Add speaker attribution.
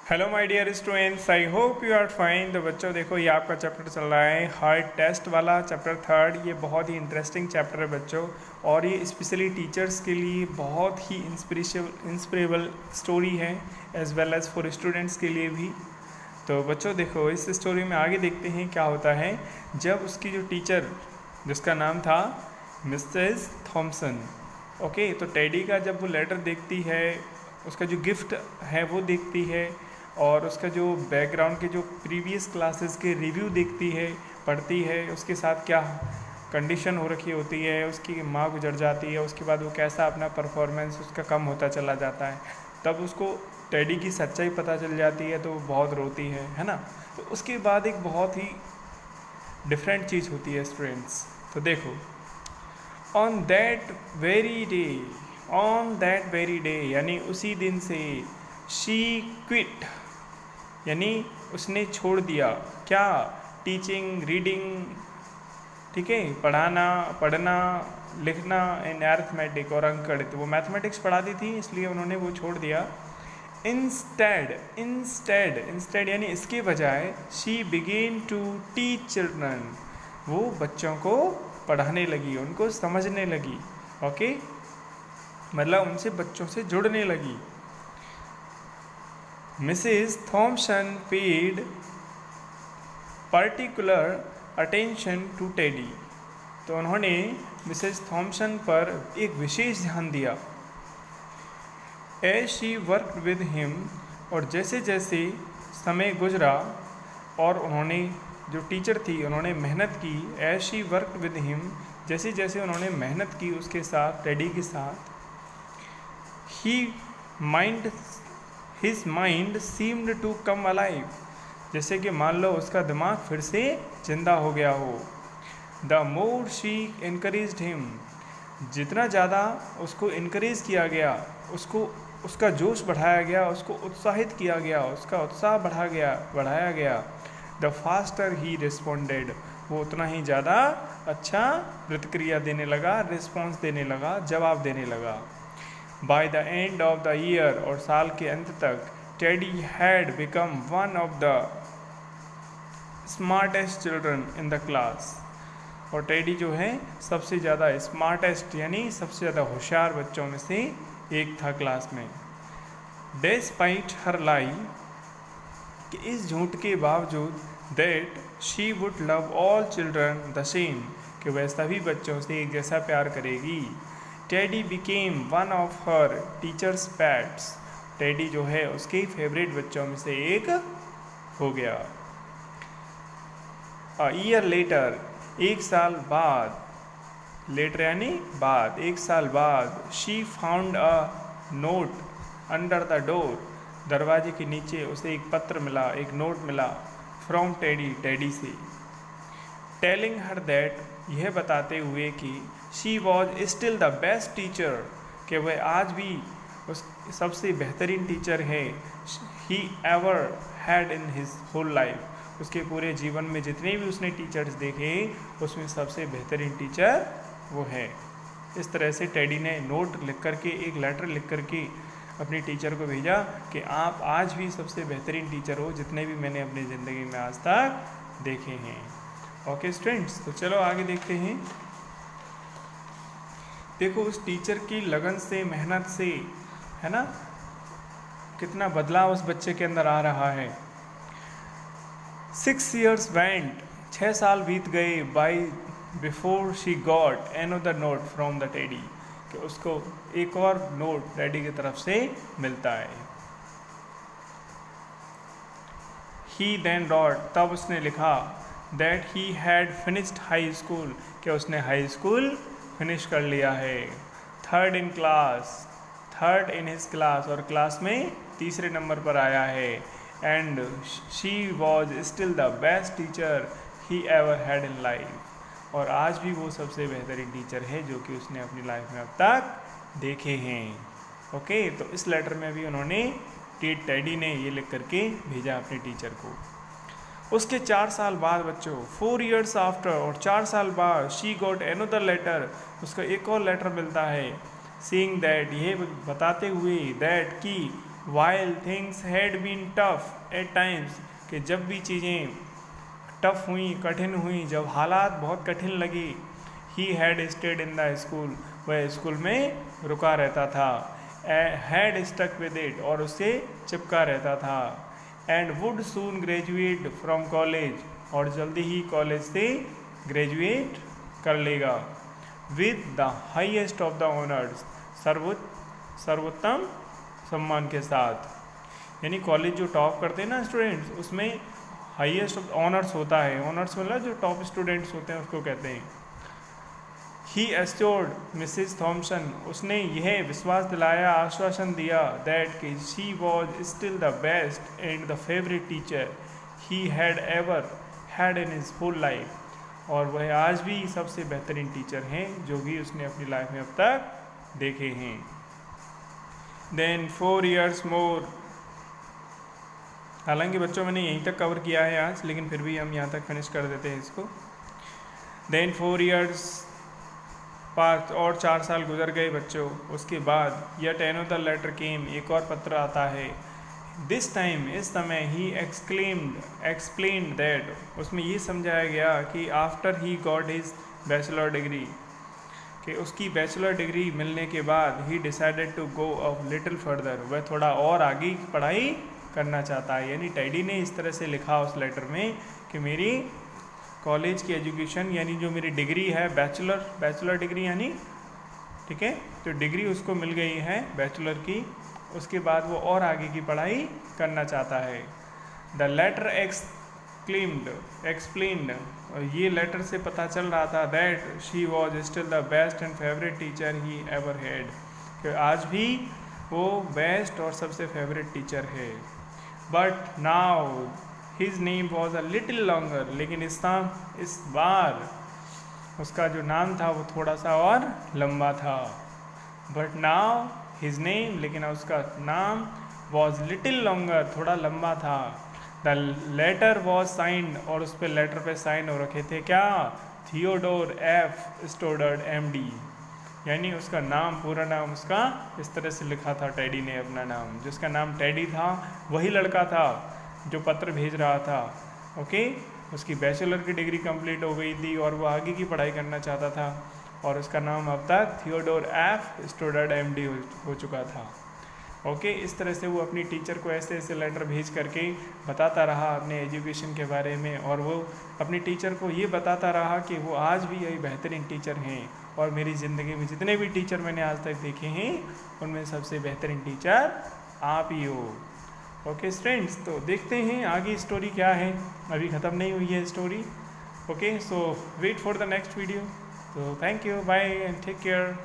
Speaker 1: Hello my dear students, I hope you are fine. तो बच्चों देखो, ये आपका चैप्टर चल रहा है हार्ड टेस्ट वाला, चैप्टर 3। ये बहुत ही इंटरेस्टिंग चैप्टर है बच्चों, और ये स्पेशली टीचर्स के लिए बहुत ही इंस्पिरेबल स्टोरी है, as well as for students के लिए भी। तो बच्चों देखो, इस स्टोरी में आगे देखते हैं क्या होता है। जब उसकी जो टीचर, जिसका नाम था मिसेस थॉमसन, ओके, तो टेडी का जब वो लेटर देखती है, उसका जो गिफ्ट है वो देखती है, और उसका जो बैकग्राउंड के जो प्रीवियस क्लासेस के रिव्यू देखती है, पढ़ती है, उसके साथ क्या कंडीशन हो रखी होती है, उसकी माँ गुजर जाती है, उसके बाद वो कैसा अपना परफॉर्मेंस उसका कम होता चला जाता है, तब उसको टेडी की सच्चाई पता चल जाती है, तो वो बहुत रोती है ना। तो उसके बाद एक बहुत ही डिफरेंट चीज़ होती है स्टूडेंट्स। तो देखो, ऑन दैट वेरी डे यानी उसी दिन से, शी क्विट यानी उसने छोड़ दिया क्या, टीचिंग, रीडिंग, ठीक है, पढ़ना लिखना, एंड अरिथमेटिक और अंकगणित। वो मैथमेटिक्स पढ़ाती थी, इसलिए उन्होंने वो छोड़ दिया। इंस्टेड यानी इसके बजाय, she began to teach children, वो बच्चों को पढ़ाने लगी, उनको समझने लगी, ओके, मतलब उनसे बच्चों से जुड़ने लगी। Mrs Thomson paid particular attention to Teddy, तो उन्होंने मिसेस थॉमसन पर एक विशेष ध्यान दिया। As she worked with him, और जैसे जैसे समय गुजरा और उन्होंने, जो टीचर थी, उन्होंने मेहनत की। As she worked with him, जैसे जैसे उन्होंने मेहनत की उसके साथ, टेडी के साथ, his mind seemed to come alive, जैसे कि मान लो उसका दिमाग फिर से जिंदा हो गया हो। The more she encouraged him, जितना ज़्यादा उसको इनकरेज किया गया, उसका जोश बढ़ाया गया, उसको उत्साहित किया गया, उसका उत्साह बढ़ाया गया, द फास्टर ही रिस्पॉन्डेड, वो उतना ही ज़्यादा अच्छा प्रतिक्रिया देने लगा, रिस्पॉन्स देने लगा, जवाब देने लगा। By the end of the year, और साल के अंत तक, teddy had become one of the smartest children in the class, और टेडी जो है सबसे ज़्यादा स्मार्टेस्ट यानी सबसे ज़्यादा होशियार बच्चों में से एक था क्लास में। डिस्पाइट हर लाई, कि इस झूठ के बावजूद, that she would love all children the same, कि वह सभी बच्चों से एक जैसा प्यार करेगी। Teddy became one of her teachers pets, teddy जो है उसके फेवरेट बच्चों में से एक हो गया। अ ईयर लेटर, एक साल बाद, लेटर यानी बाद, एक साल बाद, she found a note under the door, दरवाजे के नीचे उसे एक पत्र मिला, एक नोट मिला, फ्रॉम टेडी, टेडी से, टेलिंग हर दैट, यह बताते हुए कि she was still the best teacher, कि वह आज भी उस सबसे बेहतरीन टीचर है, he ever had in his whole life, उसके पूरे जीवन में जितने भी उसने टीचर्स देखे, उसमें सबसे बेहतरीन टीचर वो है। इस तरह से टेडी ने नोट लिख करके, एक लेटर लिख करके अपनी टीचर को भेजा कि आप आज भी सबसे बेहतरीन टीचर हो जितने भी मैंने अपनी ज़िंदगी में आज तक देखे हैं। ओके स्टूडेंट्स, तो चलो आगे देखते हैं। देखो, उस टीचर की लगन से, मेहनत से, है ना, कितना बदलाव उस बच्चे के अंदर आ रहा है। 6 years went, 6 साल बीत गए, by before she got another note from the teddy, कि उसको एक और नोट टेडी की तरफ से मिलता है। ही देन रॉट, तब उसने लिखा, that he had finished high school, कि उसने हाई स्कूल फिनिश कर लिया है। थर्ड इन हिज क्लास, और क्लास में तीसरे नंबर पर आया है। And she was still the best teacher he ever had in life, और आज भी वो सबसे बेहतरीन टीचर है जो कि उसने अपनी लाइफ में अब तक देखे हैं। ओके, तो इस लेटर में भी उन्होंने, टेडी ने ये लिख करके भेजा अपने टीचर को। उसके 4 साल बाद बच्चों, 4 years आफ्टर, और 4 साल बाद, शी गॉट एनदर लेटर, उसका एक और लेटर मिलता है, सीइंग दैट, ये बताते हुए, दैट की while things had been tough at times, कि जब भी चीज़ें टफ हुई, कठिन हुई, जब हालात बहुत कठिन लगी, he had stayed in the school, वह स्कूल में रुका रहता था, हैड स्टक विद इट, और उससे चिपका रहता था, and would soon graduate from college, और जल्दी ही कॉलेज से ग्रेजुएट कर लेगा, with the highest of the honours, सर्वोत्तम सम्मान के साथ। यानी कॉलेज जो टॉप करते हैं ना स्टूडेंट्स, उसमें हाईएस्ट ऑफ ऑनर्स होता है। ऑनर्स मतलब जो टॉप स्टूडेंट्स होते हैं उसको कहते हैं। ही एस्योर्ड मिसिज थॉम्सन, उसने यह विश्वास दिलाया, आश्वासन दिया, दैट कि she was still the best and the favourite teacher he had ever had in his whole life, और वह आज भी सबसे बेहतरीन टीचर हैं जो भी उसने अपनी लाइफ में अब तक देखे हैं। देन 4 years मोर, हालांकि बच्चों मैंने यहीं तक कवर किया है आज, लेकिन फिर भी हम यहाँ तक फिनिश कर देते हैं इसको। देन 4 years पास, और 4 साल गुजर गए बच्चों। उसके बाद यट अनदर लेटर केम, एक और पत्र आता है। दिस टाइम, इस समय, ही एक्सप्लेन्ड दैट, उसमें ये समझाया गया कि after he got his bachelor degree, कि उसकी बैचलर डिग्री मिलने के बाद he decided to go a little further, वह थोड़ा और आगे की पढ़ाई करना चाहता है। यानी टेडी ने इस तरह से लिखा उस लेटर में कि मेरी कॉलेज की एजुकेशन, यानी जो मेरी डिग्री है बैचलर डिग्री यानी, ठीक है, तो डिग्री उसको मिल गई है बैचलर की, उसके बाद वो और आगे की पढ़ाई करना चाहता है। द लेटर एक्सप्लेन्ड, ये लेटर से पता चल रहा था, that she was still the best and favourite teacher he ever had, कि आज भी वो बेस्ट और सबसे फेवरेट टीचर है। But now his name was a little longer, लेकिन इस बार उसका जो नाम था वो थोड़ा सा और लंबा था। बट नाउ हिज नेम, लेकिन उसका नाम वॉज लिटिल लॉन्गर, थोड़ा लंबा था। द लेटर वॉज साइंड, और उस पर लेटर पे साइन हो रखे थे क्या, थियोडोर एफ स्टोडर्ड MD, यानी उसका नाम, पूरा नाम उसका इस तरह से लिखा था टेडी ने अपना नाम, जिसका नाम टेडी था वही लड़का था जो पत्र भेज रहा था। ओके, उसकी बैचलर की डिग्री कंप्लीट हो गई थी और वो आगे की पढ़ाई करना चाहता था, और उसका नाम अब तक थियोडोर एफ स्टोडर्ड MD हो चुका था। ओके, इस तरह से वो अपनी टीचर को ऐसे ऐसे लेटर भेज करके बताता रहा अपने एजुकेशन के बारे में, और वो अपनी टीचर को ये बताता रहा कि वो आज भी यही बेहतरीन टीचर हैं, और मेरी ज़िंदगी में जितने भी टीचर मैंने आज तक देखे हैं उनमें सबसे बेहतरीन टीचर आप ही हो। ओके स्टूडेंट्स, तो देखते हैं आगे स्टोरी क्या है, अभी ख़त्म नहीं हुई है story. Okay, so wait for the next video. तो thank you, bye and take care.